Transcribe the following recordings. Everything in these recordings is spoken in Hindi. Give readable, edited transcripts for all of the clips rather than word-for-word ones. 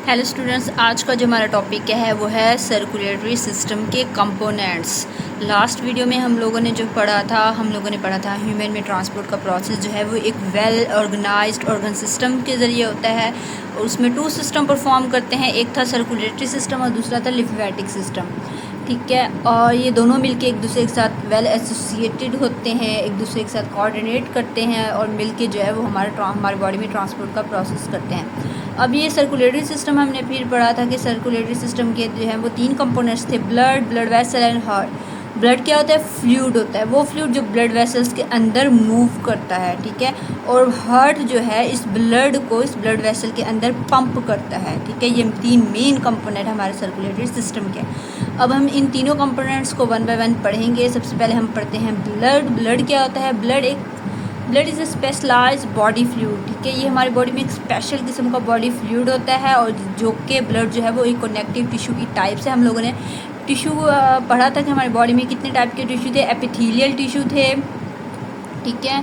हेलो स्टूडेंट्स, आज का जो हमारा टॉपिक है वो है सर्कुलेटरी सिस्टम के कंपोनेंट्स। लास्ट वीडियो में हम लोगों ने जो पढ़ा था ह्यूमन में ट्रांसपोर्ट का प्रोसेस जो है वो एक वेल ऑर्गेनाइज्ड ऑर्गन सिस्टम के ज़रिए होता है और उसमें 2 सिस्टम परफॉर्म करते हैं। एक था सर्कुलेटरी सिस्टम और दूसरा था लिम्फेटिक सिस्टम। ठीक है, और ये दोनों मिलके एक दूसरे के साथ वेल एसोसिएटेड होते हैं, एक दूसरे के साथ कोऑर्डिनेट करते हैं और मिलके जो है वो हमारे बॉडी में ट्रांसपोर्ट का प्रोसेस करते हैं। अब ये सर्कुलेटरी सिस्टम हमने फिर पढ़ा था कि सर्कुलेटरी सिस्टम के जो है वो 3 कंपोनेंट्स थे, blood vessel and heart. Blood क्या होता है? फ्लूइड होता है, वो फ्लूइड जो ब्लड वेसल्स के अंदर मूव करता है। ठीक है, और हार्ट जो है इस ब्लड को इस ब्लड वेसल के अंदर पंप करता है। ठीक है, ये 3 मेन कंपोनेंट हमारे सर्कुलेटरी सिस्टम के। अब हम इन तीनों कंपोनेंट्स को 1 बाय 1 पढ़ेंगे। सबसे पहले हम पढ़ते हैं ब्लड क्या होता है? Blood is a specialise body fluid. ठीक है, ये हमारी बॉडी में एक स्पेशल किस्म का बॉडी फ्लूइड होता है और जो कि ब्लड जो है वो एक कनेक्टिव टिश्यू की टाइप से हम लोगों ने टिश्यू पढ़ा था कि हमारी बॉडी में कितने टाइप के टिश्यू थे। एपिथेलियल टिश्यू थे, ठीक है,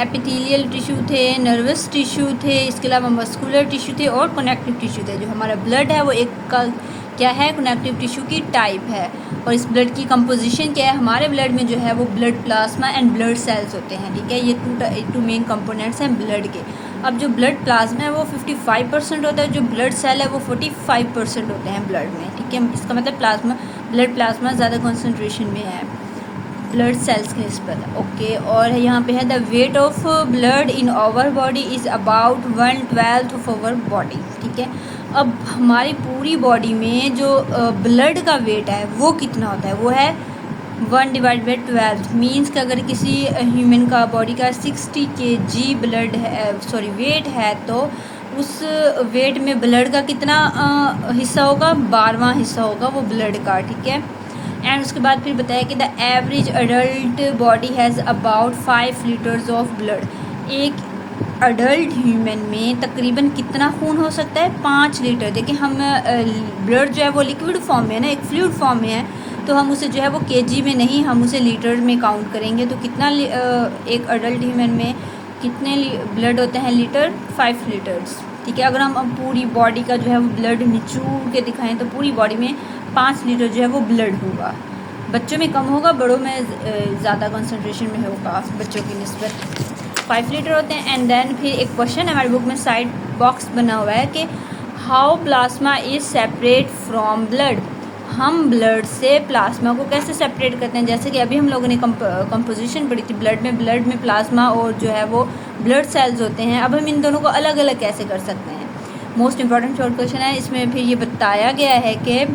एपिथेलियल टिश्यू थे, नर्वस टिश्यू थे, इसके अलावा मस्कुलर टिश्यू थे और कनेक्टिव टिश्यू थे। जो हमारा ब्लड है वो एक क्या है? कनेक्टिव टिश्यू की टाइप है। और इस ब्लड की कंपोजिशन क्या है? हमारे ब्लड में जो है वो blood plasma and blood cells होते हैं। ठीक है, ये टू मेन कंपोनेंट्स हैं ब्लड के। अब जो ब्लड प्लाज्मा है वो 55% होता है, जो ब्लड सेल है वो 45% होते हैं ब्लड में। ठीक है, इसका मतलब ब्लड प्लाज्मा ज़्यादा कॉन्सेंट्रेशन में है ब्लड सेल्स के निस्बत। ओके, और यहाँ पे है the weight of blood in our body is about 1/12 of our body. ठीक है, अब हमारी पूरी बॉडी में जो ब्लड का वेट है वो कितना होता है? वो है 1/12। मीन्स कि अगर किसी ह्यूमन का बॉडी का 60 kg वेट है तो उस वेट में ब्लड का कितना हिस्सा होगा? 12वां हिस्सा होगा वो ब्लड का। ठीक है, एंड उसके बाद फिर बताया कि the average adult body has about 5 litres of blood. एक अडल्ट ह्यूमन में तकरीबन कितना खून हो सकता है? 5 लीटर। देखिए, हम ब्लड जो है वो लिक्विड फॉर्म में है ना, एक फ्लूइड फॉर्म में है, तो हम उसे जो है वो केजी में नहीं, हम उसे लीटर में काउंट करेंगे। तो कितना एक अडल्ट ह्यूमन में कितने ब्लड होते हैं? Litre, 5 litres. ठीक है, अगर हम पूरी बॉडी का जो है वो ब्लड निचोड़ के दिखाएं तो पूरी बॉडी में 5 लीटर जो है वो ब्लड होगा। बच्चों में कम होगा, बड़ों में ज़्यादा कंसंट्रेशन में होगा बच्चों की निस्बत। 5 लीटर होते हैं। एंड देन फिर एक क्वेश्चन है हमारी बुक में, साइड बॉक्स बना हुआ है कि how plasma is separate from blood. हम ब्लड से प्लाज्मा को कैसे सेपरेट करते हैं? जैसे कि अभी हम लोगों ने कंपोजिशन पढ़ी थी ब्लड में प्लाज्मा और जो है वो ब्लड सेल्स होते हैं। अब हम इन दोनों को अलग अलग कैसे कर सकते हैं? मोस्ट इंपॉर्टेंट शॉर्ट क्वेश्चन है। इसमें फिर ये बताया गया है कि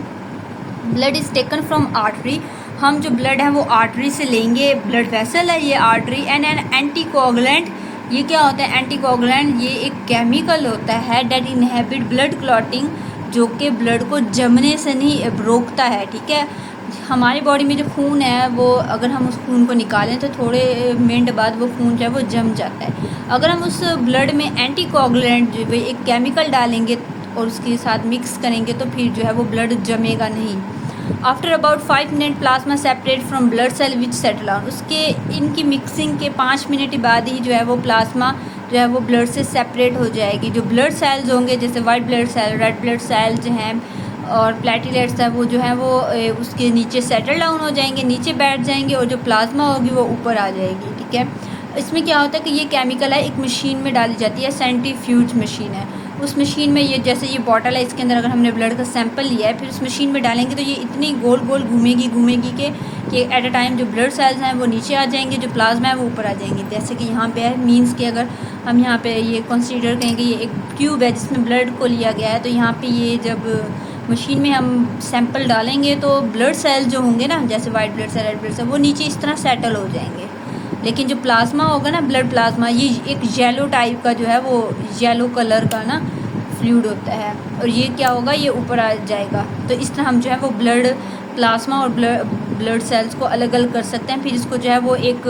blood is taken from artery. हम जो ब्लड है वो आर्टरी से लेंगे, ब्लड वेसल है ये आर्टरी। एंड एन एंटीकोगुलेंट, ये क्या होता है? एंटीकोगुलेंट ये एक केमिकल होता है डेट इनहिबिट ब्लड क्लॉटिंग, जो कि ब्लड को जमने से नहीं रोकता है। ठीक है, हमारी बॉडी में जो खून है वो अगर हम उस खून को निकालें तो थोड़े मिनट बाद वो खून जो है वो जम जाता है। अगर हम उस ब्लड में एंटीकोगुलेंट जो है एक केमिकल डालेंगे और उसके साथ मिक्स करेंगे तो फिर जो है वो ब्लड जमेगा नहीं। After about 5 minute plasma separate from blood cell which settle down. उसके इनकी मिक्सिंग के 5 मिनट बाद ही जो है वो प्लाज्मा जो है वो ब्लड से सेपरेट हो जाएगी। जो ब्लड सेल्स होंगे जैसे white blood cell, red blood cell जो हैं और प्लेटलेट्स है वो जो है वो उसके नीचे सेटल डाउन हो जाएंगे, नीचे बैठ जाएंगे और जो प्लाज्मा होगी वो ऊपर आ जाएगी। ठीक है, इसमें क्या होता है कि ये केमिकल है एक मशीन में डाली जाती है, सेंट्रीफ्यूज मशीन है। उस मशीन में ये जैसे ये बॉटल है, इसके अंदर अगर हमने ब्लड का सैंपल लिया है फिर उस मशीन में डालेंगे तो ये इतनी गोल गोल घूमेगी कि एट अ टाइम जो ब्लड सेल्स हैं वो नीचे आ जाएंगे, जो प्लाज्मा है वो ऊपर आ जाएंगे। जैसे कि यहाँ पे है, मीन्स कि अगर हम यहाँ पे ये कंसीडर करेंगे ये एक ट्यूब है जिसमें ब्लड को लिया गया है, तो यहाँ पे ये जब मशीन में हम सैंपल डालेंगे तो ब्लड सेल जो होंगे ना, जैसे white blood cell, red blood cell, वो नीचे इस तरह सेटल हो जाएंगे। लेकिन जो प्लाज्मा होगा ना, ब्लड प्लाज्मा, ये एक येलो टाइप का जो है वो येलो कलर का ना फ्लूइड होता है और ये क्या होगा? ये ऊपर आ जाएगा। तो इस तरह हम जो है वो ब्लड प्लाज्मा और ब्लड सेल्स को अलग अलग कर सकते हैं। फिर इसको जो है वो एक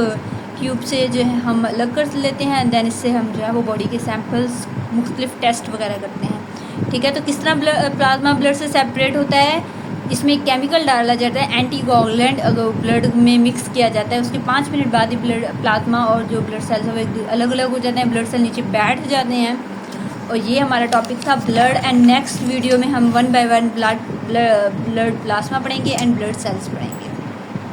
ट्यूब से जो है हम अलग कर लेते हैं। दैन इससे हम जो है वो बॉडी के सैम्पल्स मुख्तलिफ टेस्ट वगैरह करते हैं। ठीक है, तो किस तरह प्लाज्मा ब्लड से सेपरेट होता है? इसमें एक केमिकल डाला जाता है एंटीकोगुलेंट, अगर ब्लड में मिक्स किया जाता है उसके 5 मिनट बाद ही ब्लड प्लाज्मा और जो ब्लड सेल्स है वो अलग अलग हो जाते हैं, ब्लड सेल नीचे बैठ जाते हैं और ये हमारा टॉपिक था ब्लड। एंड नेक्स्ट वीडियो में हम 1 बाय 1 ब्लड प्लाज्मा पढ़ेंगे एंड ब्लड सेल्स पढ़ेंगे।